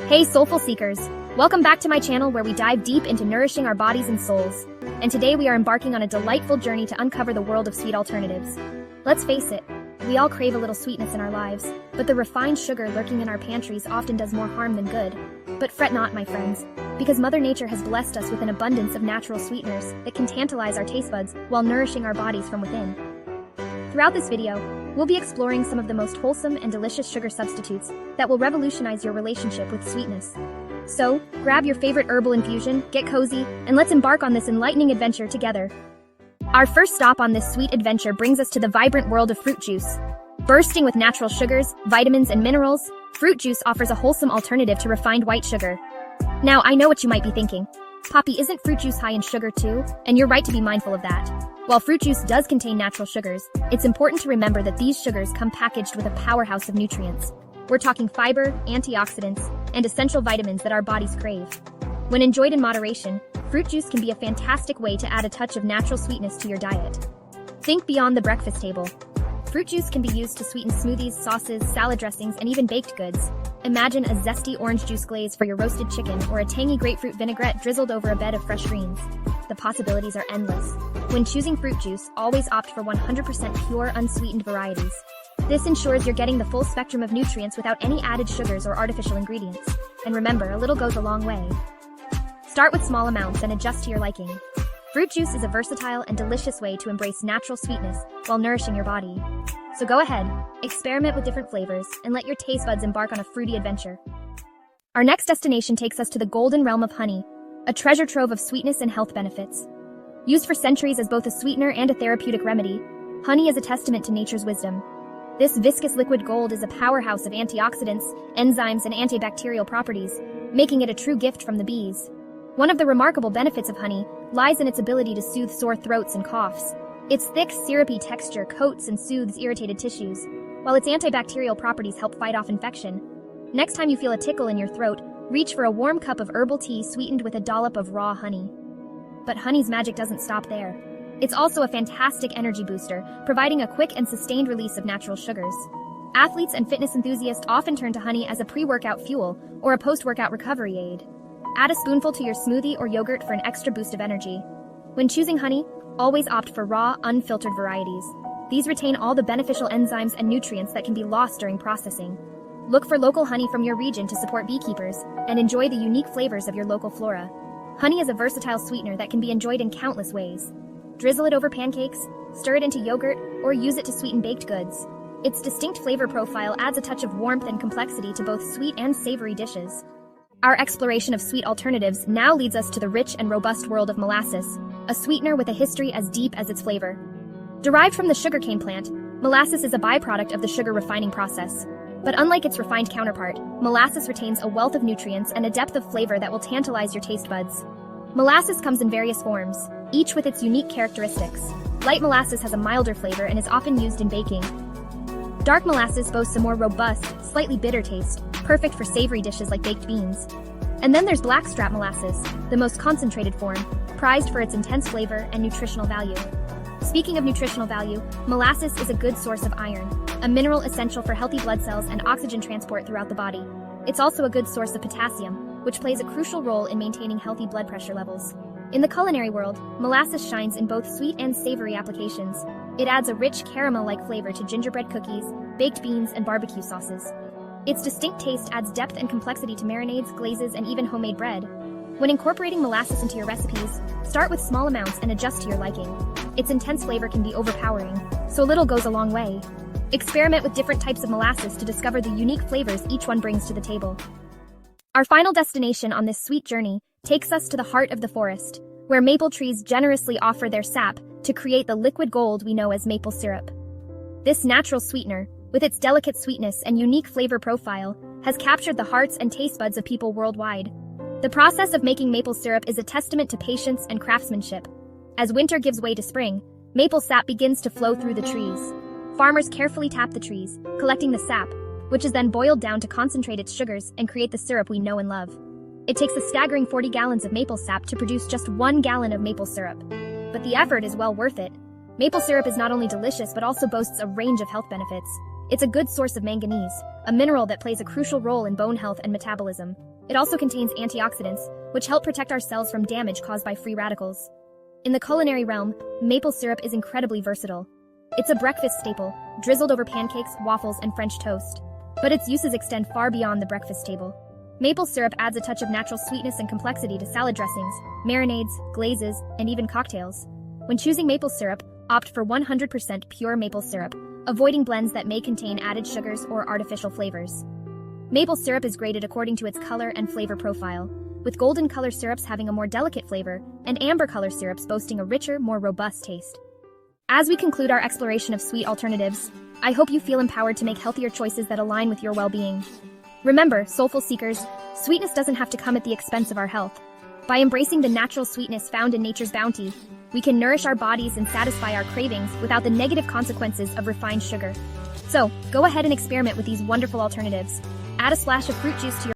Hey soulful seekers, welcome back to my channel where we dive deep into nourishing our bodies and souls. And today we are embarking on a delightful journey to uncover the world of sweet alternatives. Let's face it, we all crave a little sweetness in our lives, but the refined sugar lurking in our pantries often does more harm than good. But fret not, my friends, because Mother Nature has blessed us with an abundance of natural sweeteners that can tantalize our taste buds while nourishing our bodies from within. Throughout this video, we'll be exploring some of the most wholesome and delicious sugar substitutes that will revolutionize your relationship with sweetness. So, grab your favorite herbal infusion, get cozy, and let's embark on this enlightening adventure together. Our first stop on this sweet adventure brings us to the vibrant world of fruit juice. Bursting with natural sugars, vitamins, and minerals, fruit juice offers a wholesome alternative to refined white sugar. Now, I know what you might be thinking. Poppy, isn't fruit juice high in sugar too? And you're right to be mindful of that. While fruit juice does contain natural sugars, it's important to remember that these sugars come packaged with a powerhouse of nutrients. We're talking fiber, antioxidants, and essential vitamins that our bodies crave. When enjoyed in moderation, fruit juice can be a fantastic way to add a touch of natural sweetness to your diet. Think beyond the breakfast table. Fruit juice can be used to sweeten smoothies, sauces, salad dressings, and even baked goods. Imagine a zesty orange juice glaze for your roasted chicken or a tangy grapefruit vinaigrette drizzled over a bed of fresh greens. The possibilities are endless. When choosing fruit juice, always opt for 100% pure, unsweetened varieties. This ensures you're getting the full spectrum of nutrients without any added sugars or artificial ingredients. And remember, a little goes a long way. Start with small amounts and adjust to your liking. Fruit juice is a versatile and delicious way to embrace natural sweetness while nourishing your body. So go ahead, experiment with different flavors, and let your taste buds embark on a fruity adventure. Our next destination takes us to the golden realm of honey, a treasure trove of sweetness and health benefits. Used for centuries as both a sweetener and a therapeutic remedy, honey is a testament to nature's wisdom. This viscous liquid gold is a powerhouse of antioxidants, enzymes, and antibacterial properties, making it a true gift from the bees. One of the remarkable benefits of honey lies in its ability to soothe sore throats and coughs. Its thick, syrupy texture coats and soothes irritated tissues, while its antibacterial properties help fight off infection. Next time you feel a tickle in your throat, reach for a warm cup of herbal tea sweetened with a dollop of raw honey. But honey's magic doesn't stop there. It's also a fantastic energy booster, providing a quick and sustained release of natural sugars. Athletes and fitness enthusiasts often turn to honey as a pre-workout fuel or a post-workout recovery aid. Add a spoonful to your smoothie or yogurt for an extra boost of energy. When choosing honey, always opt for raw, unfiltered varieties. These retain all the beneficial enzymes and nutrients that can be lost during processing. Look for local honey from your region to support beekeepers and enjoy the unique flavors of your local flora. Honey is a versatile sweetener that can be enjoyed in countless ways. Drizzle it over pancakes, stir it into yogurt, or use it to sweeten baked goods. Its distinct flavor profile adds a touch of warmth and complexity to both sweet and savory dishes. Our exploration of sweet alternatives now leads us to the rich and robust world of molasses, a sweetener with a history as deep as its flavor. Derived from the sugarcane plant, molasses is a byproduct of the sugar refining process. But unlike its refined counterpart, molasses retains a wealth of nutrients and a depth of flavor that will tantalize your taste buds. Molasses comes in various forms, each with its unique characteristics. Light molasses has a milder flavor and is often used in baking. Dark molasses boasts a more robust, slightly bitter taste, perfect for savory dishes like baked beans. And then there's blackstrap molasses, the most concentrated form, prized for its intense flavor and nutritional value. Speaking of nutritional value, molasses is a good source of iron, a mineral essential for healthy blood cells and oxygen transport throughout the body. It's also a good source of potassium, which plays a crucial role in maintaining healthy blood pressure levels. In the culinary world, molasses shines in both sweet and savory applications. It adds a rich caramel-like flavor to gingerbread cookies, baked beans, and barbecue sauces. Its distinct taste adds depth and complexity to marinades, glazes, and even homemade bread. When incorporating molasses into your recipes, start with small amounts and adjust to your liking. Its intense flavor can be overpowering, so little goes a long way. Experiment with different types of molasses to discover the unique flavors each one brings to the table. Our final destination on this sweet journey takes us to the heart of the forest, where maple trees generously offer their sap to create the liquid gold we know as maple syrup. This natural sweetener, with its delicate sweetness and unique flavor profile, has captured the hearts and taste buds of people worldwide. The process of making maple syrup is a testament to patience and craftsmanship. As winter gives way to spring, maple sap begins to flow through the trees. Farmers carefully tap the trees, collecting the sap, which is then boiled down to concentrate its sugars and create the syrup we know and love. It takes a staggering 40 gallons of maple sap to produce just 1 gallon of maple syrup. But the effort is well worth it. Maple syrup is not only delicious but also boasts a range of health benefits. It's a good source of manganese, a mineral that plays a crucial role in bone health and metabolism. It also contains antioxidants, which help protect our cells from damage caused by free radicals. In the culinary realm, maple syrup is incredibly versatile. It's a breakfast staple, drizzled over pancakes, waffles, and French toast. But its uses extend far beyond the breakfast table. Maple syrup adds a touch of natural sweetness and complexity to salad dressings, marinades, glazes, and even cocktails. When choosing maple syrup, opt for 100% pure maple syrup, avoiding blends that may contain added sugars or artificial flavors. Maple syrup is graded according to its color and flavor profile, with golden color syrups having a more delicate flavor and amber color syrups boasting a richer, more robust taste. As we conclude our exploration of sweet alternatives, I hope you feel empowered to make healthier choices that align with your well-being. Remember, soulful seekers, sweetness doesn't have to come at the expense of our health. By embracing the natural sweetness found in nature's bounty, we can nourish our bodies and satisfy our cravings without the negative consequences of refined sugar. So, go ahead and experiment with these wonderful alternatives. Add a splash of fruit juice to your